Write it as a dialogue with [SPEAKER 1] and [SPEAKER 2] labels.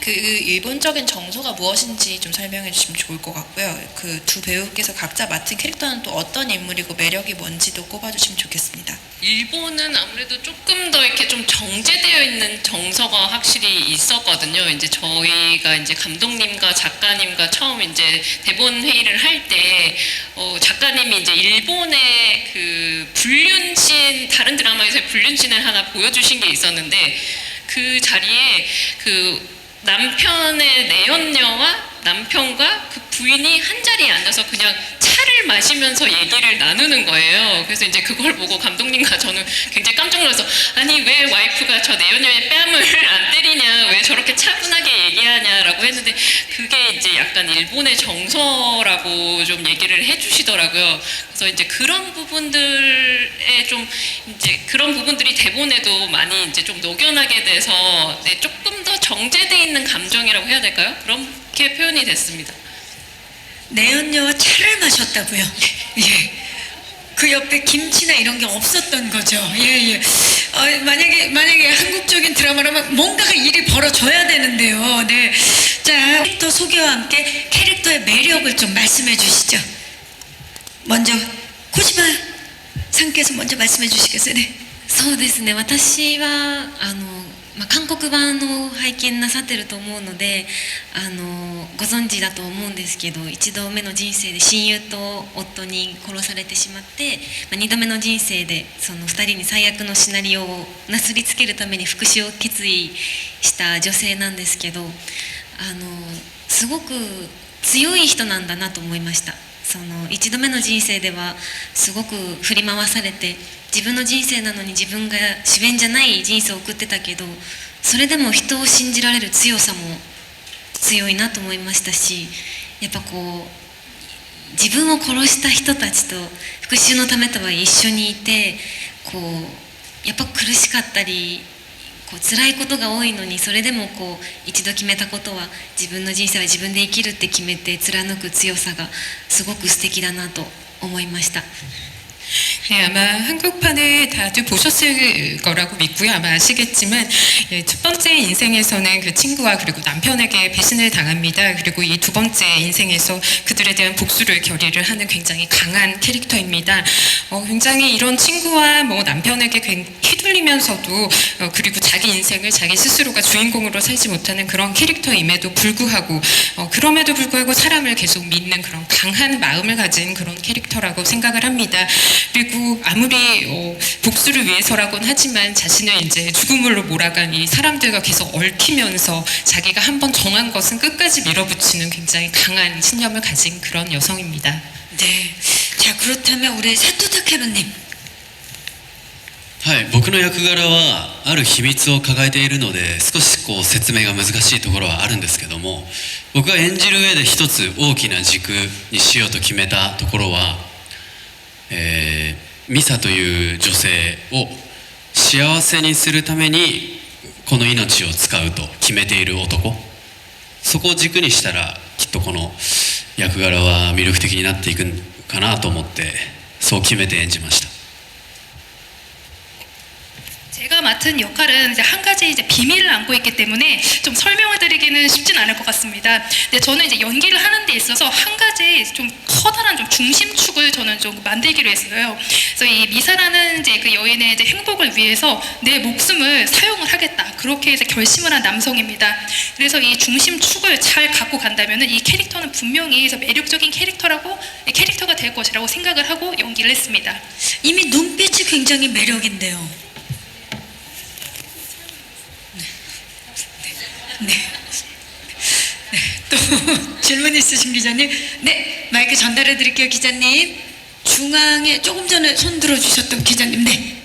[SPEAKER 1] 그 일본적인 정서가 무엇인지 좀 설명해 주시면 좋을 것 같고요. 그 두 배우께서 각자 맡은 캐릭터는 또 어떤 인물이고 매력이 뭔지도 꼽아주시면 좋겠습니다.
[SPEAKER 2] 일본은 아무래도 조금 더 이렇게 좀 정제되어 있는 정서가 확실히 있었거든요. 이제 저희가 이제 감독님과 작가님과 처음 이제 대본 회의를 할 때 작가님이 이제 일본의 그 불륜씬, 다른 드라마에서의 불륜씬을 하나 보여주신 게 있었는데, 그 자리에 그 남편의 내연녀와 남편과 그 부인이 한 자리에 앉아서 그냥 차를 마시면서 얘기를 나누는 거예요. 그래서 이제 그걸 보고 감독님과 저는 굉장히 깜짝 놀라서, 아니 왜 와이프가 저 내연녀의 뺨을 안 때리냐, 왜 저렇게 차분하게 얘기하냐라고 했는데, 그게 이제 약간 일본의 정서라고 좀 얘기를 해주시더라고요. 그래서 이제 그런 부분들에 좀 이제 그런 부분들이 대본에도 많이 이제 좀 녹여나게 돼서, 네, 조금 더 정제돼 있는 감정이라고 해야 될까요? 그렇게 표현이 됐습니다.
[SPEAKER 3] 내연녀와 차를 마셨다고요? 예. 그 옆에 김치나 이런 게 없었던 거죠. 예. 만약에 한국적인 드라마라면 뭔가가 일이 벌어져야 되는데요. 네. 자, 캐릭터 소개와 함께 캐릭터의 매력을 좀 말씀해 주시죠. 먼저 코지마 상께서 먼저 말씀해 주시겠어요? 네.
[SPEAKER 4] そうですね、私は韓国版を拝見なさってると思うのでご存知だと思うんですけど、一度目の人生で親友と夫に殺されてしまって、二度目の人生でその2人に最悪のシナリオをなすりつけるために復讐を決意した女性なんですけど、すごく強い人なんだなと思いました。その一度目の人生ではすごく振り回されて、自分の人生なのに自分が主演じゃない人生を送ってたけど、それでも人を信じられる強さも強いなと思いましたし、やっぱこう自分を殺した人たちと復讐のためとは一緒にいて、こうやっぱ苦しかったりこう辛いことが多いのに、それでもこう一度決めたことは自分の人生は自分で生きるって決めて貫く強さがすごく素敵だなと思いました。
[SPEAKER 5] 네, 아마 한국판을 다들 보셨을 거라고 믿고요. 아마 아시겠지만 첫 번째 인생에서는 그 친구와 그리고 남편에게 배신을 당합니다. 그리고 이 두 번째 인생에서 그들에 대한 복수를 결의를 하는 굉장히 강한 캐릭터입니다. 굉장히 이런 친구와 뭐 남편에게 휘둘리면서도 그리고 자기 인생을 자기 스스로가 주인공으로 살지 못하는 그런 캐릭터임에도 불구하고 그럼에도 불구하고 사람을 계속 믿는 그런 강한 마음을 가진 그런 캐릭터라고 생각을 합니다. 그리고 아무리 복수를 위해서라고는 하지만 자신을 이제 죽음으로 몰아간 이 사람들과 계속 얽히면서 자기가 한번 정한 것은 끝까지 밀어붙이는 굉장히 강한 신념을 가진 그런 여성입니다.
[SPEAKER 3] 네. 자, 그렇다면 우리 사토 타케루님.
[SPEAKER 6] はい、僕の役柄はある秘密を抱えているので少しこう説明が難しいところはあるんですけども、僕が演じる上で一つ大きな軸にしようと決めたところは、ミサという女性を幸せにするためにこの命を使うと決めている男、そこを軸にしたらきっとこの役柄は魅力的になっていくかなと思ってそう決めて演じました。
[SPEAKER 7] 제가 맡은 역할은 이제 한 가지 이제 비밀을 안고 있기 때문에 좀 설명을 드리기는 쉽진 않을 것 같습니다. 근데 저는 이제 연기를 하는 데 있어서 한 가지 좀 커다란 좀 중심축을 저는 좀 만들기로 했어요. 그래서 이 미사라는 이제 그 여인의 이제 행복을 위해서 내 목숨을 사용을 하겠다, 그렇게 해서 결심을 한 남성입니다. 그래서 이 중심축을 잘 갖고 간다면은 이 캐릭터는 분명히 그래서 매력적인 캐릭터가 될 것이라고 생각을 하고 연기를 했습니다.
[SPEAKER 3] 이미 눈빛이 굉장히 매력인데요. 네. 또 질문 있으신 기자님? 네, 마이크 전달해 드릴게요, 기자님. 중앙에 조금 전에 손 들어 주셨던 기자님. 네.